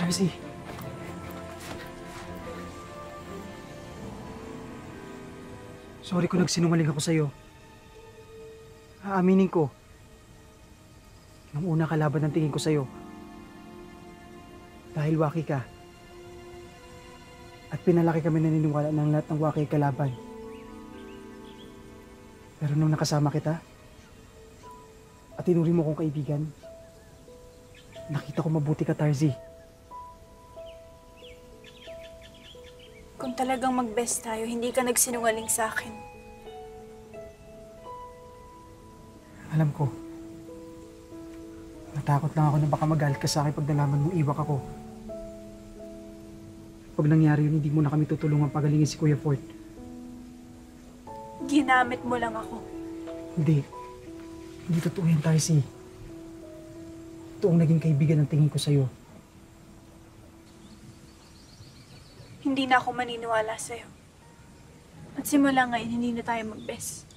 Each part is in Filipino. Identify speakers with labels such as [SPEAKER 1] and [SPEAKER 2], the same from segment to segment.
[SPEAKER 1] Tarzi. Sorry kung nagsinungaling ako sa'yo. Aaminin ko. Nung una kalaban ng tingin ko sa'yo. Dahil waki ka. At pinalaki kami naniniwala ng lahat ng waki kalaban. Pero nung nakasama kita, at tinuri mo kong kaibigan, nakita ko mabuti ka, Tarzi.
[SPEAKER 2] Kung talagang mag-best tayo, hindi ka nagsinungaling sa akin.
[SPEAKER 1] Alam ko. Natakot lang ako na baka magalit ka sa akin pag nalaman mong iwak ako. Pag nangyari yun, hindi mo na kami tutulungan pagalingin si Kuya Fort.
[SPEAKER 2] Ginamit mo lang ako.
[SPEAKER 1] Hindi. Hindi totoo yan, Tarzi. Totoong naging kaibigan ang tingin ko sa'yo.
[SPEAKER 2] Hindi na ako maniniwala sa'yo. At simula ngayon, hindi na tayo mag-best.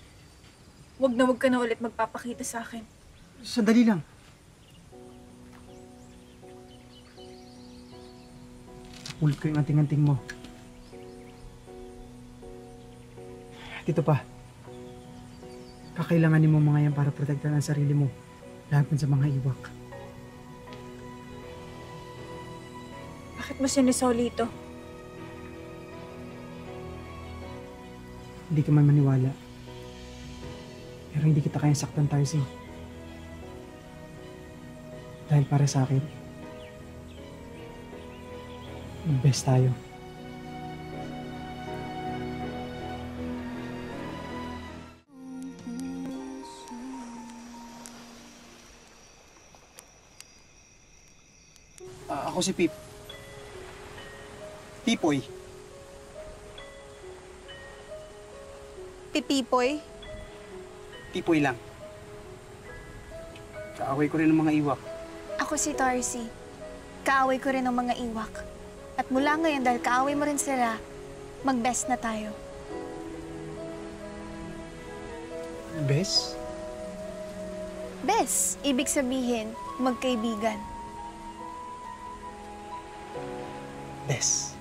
[SPEAKER 2] Huwag ka na ulit magpapakita sa akin.
[SPEAKER 1] Sandali lang. Ulit ko yung anting-anting mo. At ito pa. Kakailanganin mo mga yan para protektahan ang sarili mo. Lahat sa mga iwak.
[SPEAKER 2] Bakit mo sinisoli ito?
[SPEAKER 1] Hindi ka man maniwala. Pero hindi kita kayang saktan, Tarzi. Dahil para sa akin, mag-best tayo. Ako si Pip. Pipoy.
[SPEAKER 3] Pipipoy?
[SPEAKER 1] Pipoy lang. Kaaway ko rin ng mga iwak.
[SPEAKER 3] Ako si Tarzi. Kaaway ko rin ng mga iwak. At mula ngayon, dahil kaaway mo rin sila, mag-best na tayo.
[SPEAKER 1] Bes?
[SPEAKER 3] Best, ibig sabihin, magkaibigan.
[SPEAKER 1] Bes.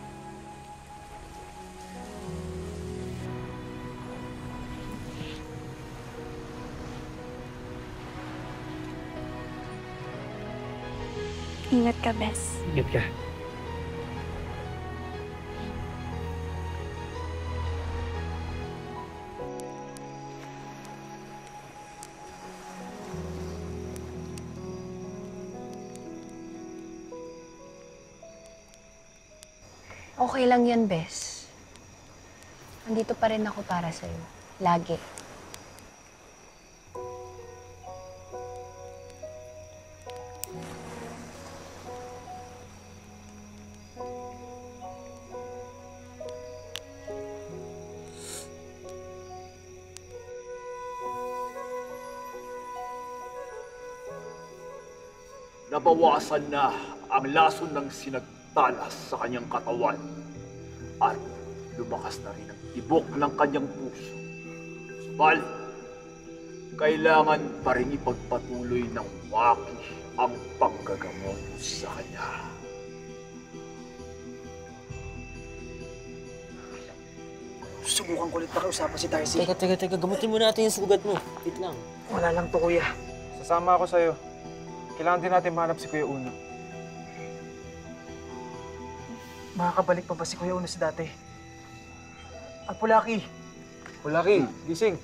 [SPEAKER 3] Ingat ka, Bes.
[SPEAKER 1] Ingat ka.
[SPEAKER 4] Okay lang yan, Bes. Andito pa rin ako para sa'yo. Lagi.
[SPEAKER 5] Nabawasan na ang lason ng sinagtalas sa kanyang katawan at lumakas na rin ang tibok ng kanyang puso. Subalit, kailangan pa rin ipagpatuloy ng waki ang panggagamot sa kanya.
[SPEAKER 1] Subukan ko ulit pakiusapan si Tarzi.
[SPEAKER 6] Teka. Gamutin mo natin yung sugat mo. Wait lang.
[SPEAKER 1] Wala lang to, kuya.
[SPEAKER 7] Sasama ako sa'yo. Kailangan din natin mahanap si Kuya Uno.
[SPEAKER 1] Makakabalik pa ba si Kuya Uno sa dati? At Pulaki,
[SPEAKER 7] Pulaki, gising.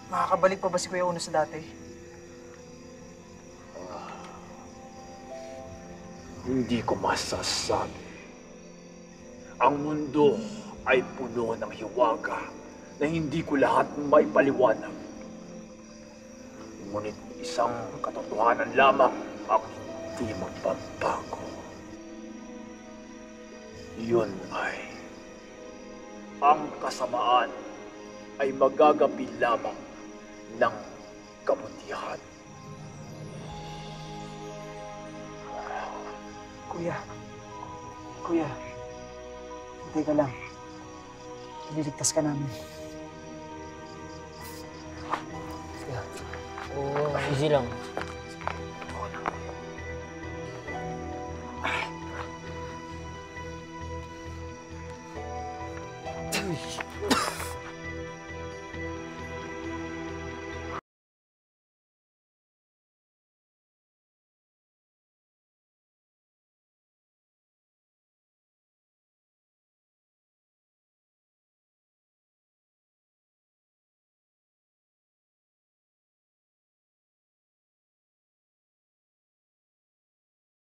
[SPEAKER 1] makakabalik pa ba si Kuya Uno sa dati?
[SPEAKER 5] Hindi ko masasabi. Ang mundo ay puno ng hiwaga na hindi ko lahat maipaliwanag. Ngunit isang katotohanan lamang ang hindi magbabago. Yun ay ang kasamaan ay magagapi lamang ng kabutihan.
[SPEAKER 1] Kuya, hintay ka lang. Ililigtas ka namin.
[SPEAKER 6] Easy lang.